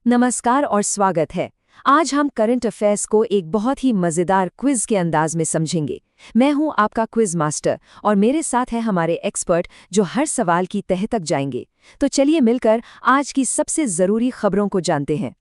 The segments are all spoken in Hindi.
नमस्कार और स्वागत है। आज हम करंट अफेयर्स को एक बहुत ही मजेदार क्विज के अंदाज में समझेंगे। मैं हूं आपका क्विज मास्टर और मेरे साथ है हमारे एक्सपर्ट जो हर सवाल की तह तक जाएंगे। तो चलिए मिलकर आज की सबसे जरूरी खबरों को जानते हैं।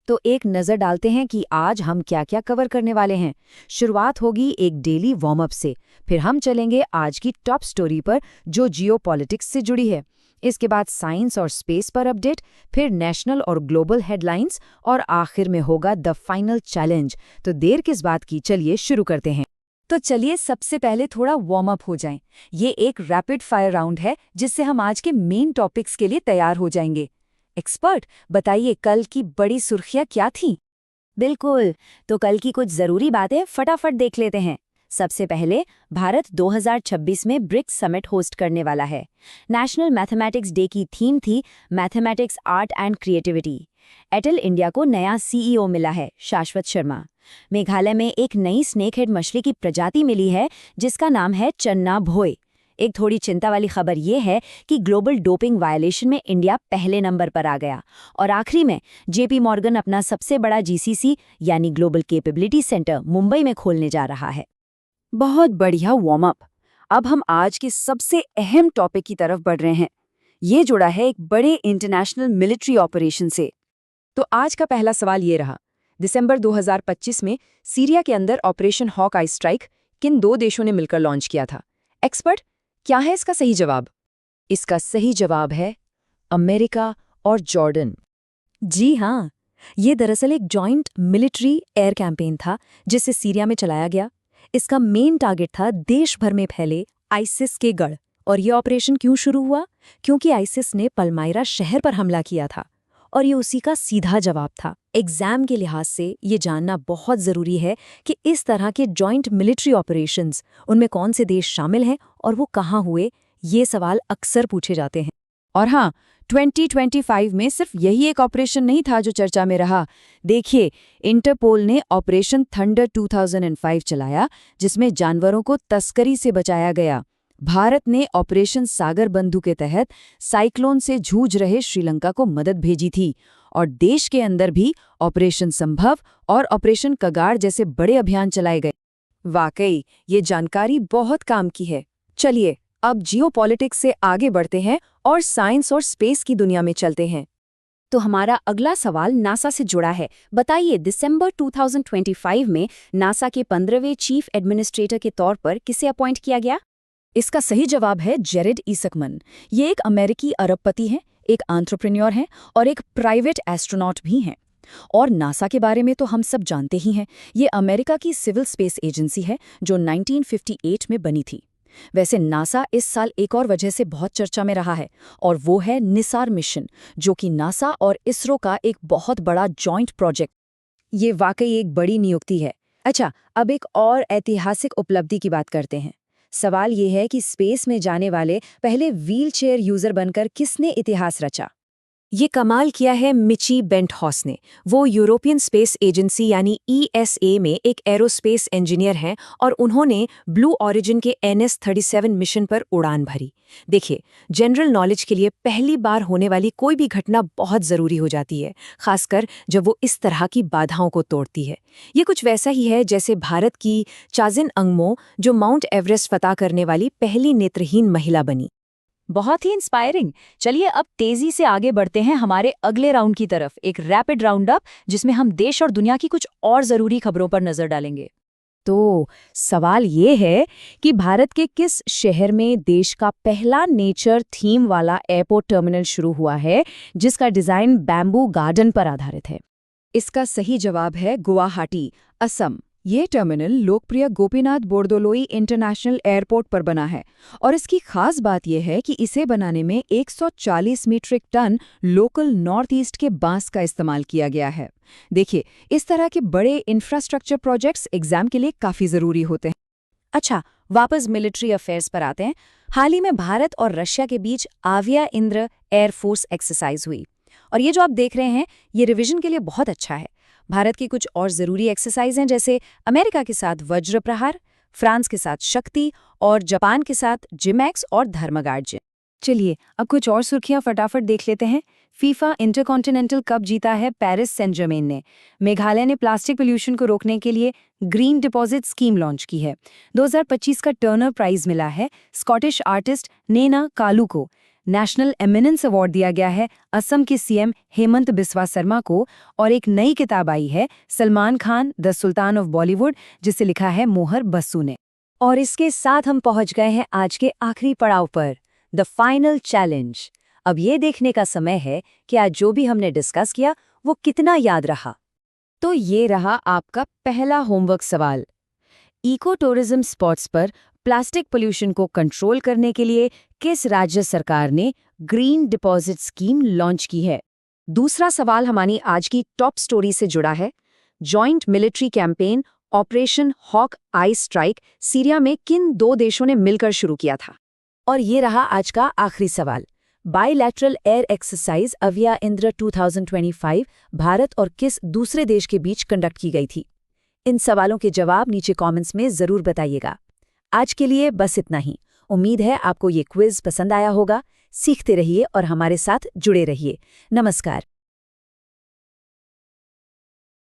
तो एक नजर डालते हैं कि आज हम क्या क्या कवर करने वाले हैं। शुरुआत होगी एक डेली वार्म अप से, फिर हम चलेंगे आज की टॉप स्टोरी पर जो जियोपॉलिटिक्स से जुड़ी है। इसके बाद साइंस और स्पेस पर अपडेट, फिर नेशनल और ग्लोबल हेडलाइंस और आखिर में होगा द फाइनल चैलेंज। तो देर किस बात की, चलिए शुरू करते हैं। तो चलिए सबसे पहले थोड़ा वार्म अप हो जाएं। ये एक रैपिड फायर राउंड है जिससे हम आज के मेन टॉपिक्स के लिए तैयार हो जाएंगे। एक्सपर्ट बताइए, कल की बड़ी सुर्खियां क्या थीं? बिल्कुल। तो कल की कुछ जरूरी बातें फटाफट देख लेते हैं। सबसे पहले, भारत 2026 में ब्रिक्स समिट होस्ट करने वाला है। नेशनल मैथमेटिक्स डे की थीम थी mathematics, art and creativity. Airtel India को नया सीईओ मिला है, शाश्वत शर्मा। मेघालय में एक नई स्नेकहेड मछली की प्रजाति मिली है जिसका नाम है चन्ना भोय। एक थोड़ी चिंता वाली खबर ये है कि ग्लोबल डोपिंग वायलेशन में इंडिया पहले नंबर पर आ गया। और आखिरी में, जेपी मॉर्गन अपना सबसे बड़ा जीसीसी यानी ग्लोबल कैपेबिलिटी सेंटर मुंबई में खोलने जा रहा है। बहुत बढ़िया वार्म अप। अब हम आज के सबसे अहम टॉपिक की तरफ बढ़ रहे हैं। ये जुड़ा है एक बड़े इंटरनेशनल मिलिट्री ऑपरेशन से। तो आज का पहला सवाल ये रहा, दिसंबर 2025 में सीरिया के अंदर ऑपरेशन हॉक आई स्ट्राइक किन दो देशों ने मिलकर लॉन्च किया था? एक्सपर्ट, क्या है इसका सही जवाब? इसका सही जवाब है अमेरिका और जॉर्डन। जी हाँ, ये दरअसल एक जॉइंट मिलिट्री एयर कैंपेन था जिसे सीरिया में चलाया गया। इसका मेन टारगेट था देश भर में फैले आईसिस के गढ़। और ये ऑपरेशन क्यों शुरू हुआ? क्योंकि आईसिस ने पल्मायरा शहर पर हमला किया था और ये उसी का सीधा जवाब था। एग्जाम के लिहाज से ये जानना बहुत ज़रूरी है कि इस तरह के जॉइंट मिलिट्री ऑपरेशंस, उनमें कौन से देश शामिल हैं और वो कहाँ हुए, ये सवाल अक्सर पूछे जाते हैं। और हाँ, 2025 में सिर्फ यही एक ऑपरेशन नहीं था जो चर्चा में रहा। देखिए, इंटरपोल ने ऑपरेशन थंडर 2005 चलाया जिसमें जानवरों को तस्करी से बचाया गया। भारत ने ऑपरेशन सागर बंधु के तहत साइक्लोन से जूझ रहे श्रीलंका को मदद भेजी थी। और देश के अंदर भी ऑपरेशन संभव और ऑपरेशन कगार जैसे बड़े अभियान चलाए गए। वाकई ये जानकारी बहुत काम की है। चलिए अब जियोपॉलिटिक्स से आगे बढ़ते हैं और साइंस और स्पेस की दुनिया में चलते हैं। तो हमारा अगला सवाल नासा से जुड़ा है। बताइए, दिसंबर 2025 में नासा के 15वें चीफ एडमिनिस्ट्रेटर के तौर पर किसे अपॉइंट किया गया? इसका सही जवाब है जेरेड ईसकमन। ये एक अमेरिकी अरबपति हैं, एक एंटरप्रेन्योर हैं और एक प्राइवेट एस्ट्रोनॉट भी हैं। और नासा के बारे में तो हम सब जानते ही हैं। ये अमेरिका की सिविल स्पेस एजेंसी है जो 1958 में बनी थी। वैसे नासा इस साल एक और वजह से बहुत चर्चा में रहा है और वो है निसार मिशन, जो कि नासा और इसरो का एक बहुत बड़ा जॉइंट प्रोजेक्ट। ये वाकई एक बड़ी नियुक्ति है। अच्छा, अब एक और ऐतिहासिक उपलब्धि की बात करते हैं। सवाल ये है कि स्पेस में जाने वाले पहले व्हीलचेयर यूजर बनकर किसने इतिहास रचा? ये कमाल किया है मिची बेंटहॉस ने। वो यूरोपियन स्पेस एजेंसी यानी ईएसए में एक एरोस्पेस इंजीनियर हैं और उन्होंने ब्लू ऑरिजिन के NS-37 मिशन पर उड़ान भरी। देखिए, जनरल नॉलेज के लिए पहली बार होने वाली कोई भी घटना बहुत ज़रूरी हो जाती है, खासकर जब वो इस तरह की बाधाओं को तोड़ती है। ये कुछ वैसा ही है जैसे भारत की चाजिन अंगमो, जो माउंट एवरेस्ट फतह करने वाली पहली नेत्रहीन महिला बनी। बहुत ही इंस्पायरिंग। चलिए अब तेजी से आगे बढ़ते हैं हमारे अगले राउंड की तरफ, एक रैपिड राउंड अप जिसमें हम देश और दुनिया की कुछ और जरूरी खबरों पर नजर डालेंगे। तो सवाल ये है कि भारत के किस शहर में देश का पहला नेचर थीम वाला एयरपोर्ट टर्मिनल शुरू हुआ है जिसका डिजाइन बैम्बू गार्डन पर आधारित है? इसका सही जवाब है गुवाहाटी, असम। ये टर्मिनल लोकप्रिय गोपीनाथ बोरदोलोई इंटरनेशनल एयरपोर्ट पर बना है और इसकी खास बात यह है कि इसे बनाने में 140 metric ton local north east के बांस का इस्तेमाल किया गया है। देखिए, इस तरह के बड़े इंफ्रास्ट्रक्चर प्रोजेक्ट्स एग्जाम के लिए काफ़ी ज़रूरी होते हैं। अच्छा, वापस मिलिट्री अफेयर्स पर आते हैं। हाल ही में भारत और रशिया के बीच आविया इंद्र एयरफोर्स एक्सरसाइज हुई और ये जो आप देख रहे हैं ये रिवीजन के लिए बहुत अच्छा है। भारत की कुछ और ज़रूरी एक्सरसाइज हैं, जैसे अमेरिका के साथ वज्र प्रहार, फ्रांस के साथ शक्ति और जापान के साथ जिमैक्स और धर्मगार्ड। चलिए अब कुछ और सुर्खियां फटाफट देख लेते हैं। फीफा इंटरकॉन्टिनेंटल कप जीता है पेरिस सेंट जर्मेन ने। मेघालय ने प्लास्टिक पोल्यूशन को रोकने के लिए ग्रीन डिपॉजिट स्कीम लॉन्च की है। 2025 का टर्नर प्राइज मिला है स्कॉटिश आर्टिस्ट नेना कालू को। नेशनल एमिनेंस अवार्ड दिया गया है असम के सीएम हेमंत बिस्वा शर्मा को। और एक नई किताब आई है Salman Khan the sultan of Bollywood, जिसे लिखा है मोहर बसु ने। और इसके साथ हम पहुंच गए हैं आज के आखिरी पड़ाव पर, द फाइनल चैलेंज। अब ये देखने का समय है कि आज जो भी हमने डिस्कस किया वो कितना याद रहा। तो ये रहा आपका पहला होमवर्क सवाल। इको टूरिज्म स्पॉट्स पर प्लास्टिक पोल्यूशन को कंट्रोल करने के लिए किस राज्य सरकार ने ग्रीन डिपॉजिट स्कीम लॉन्च की है? दूसरा सवाल हमारी आज की टॉप स्टोरी से जुड़ा है। Joint military campaign operation hawk eye strike Syria में किन 2 देशों ने मिलकर शुरू किया था? और ये रहा आज का आखिरी सवाल। Bilateral air exercise Avia Indra 2025 Bharat और किस दूसरे देश के बीच कंडक्ट की गई थी? इन सवालों के जवाब नीचे कमेंट्स में जरूर बताइएगा। आज के लिए बस इतना ही। उम्मीद है आपको ये क्विज पसंद आया होगा। सीखते रहिए और हमारे साथ जुड़े रहिए। नमस्कार।